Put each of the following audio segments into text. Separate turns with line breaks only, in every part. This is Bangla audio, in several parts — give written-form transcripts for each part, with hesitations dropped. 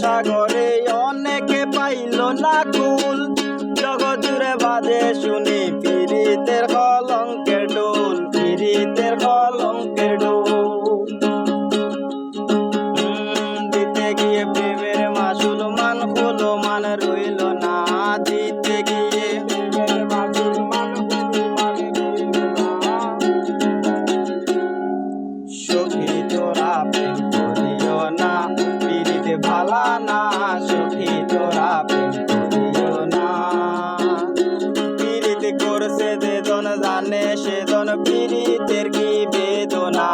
সাগরে অনেকে পাইল না কুল, জগৎ জুড়ে বাজে শুনি পীড়িতের কলঙ্কের ডোল, পীড়িতের কলঙ্কের ডোল। দিতে গিয়ে প্রেমের মাসুল মান হলো মান রইল না, দিতে গিয়ে প্রেমের মাসুল মান হলো মান রইল না। সখী তোরা প্রেম করিও না, পীড়িতে ভালা না, সখী তোরা প্রেম করিও না। পীড়িত করছে যেজন জানে সেজন পীড়িতের কি বেদনা।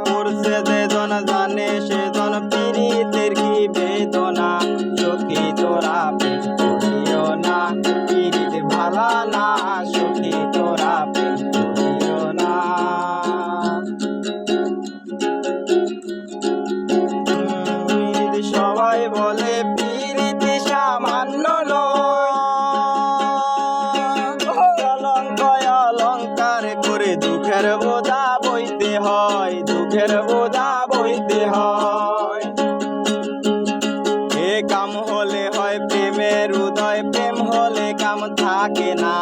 করছে যেজন জানে সেজন পীড়িতের কি বেদনা। সখী তোরা প্রেম করিও না, পীড়িত ভালা না, সখী তোরা প্রেম করিও না। সবাই বলে পীড়িতি সামান্য কলঙ্ক অলঙ্কার করে দুঃখের বোঝা বইতে হয়, দুঃখের বোঝা বইতে হয়। এ কাম হলে হয় প্রেমের উদয়, প্রেম হলে কাম থাকে না।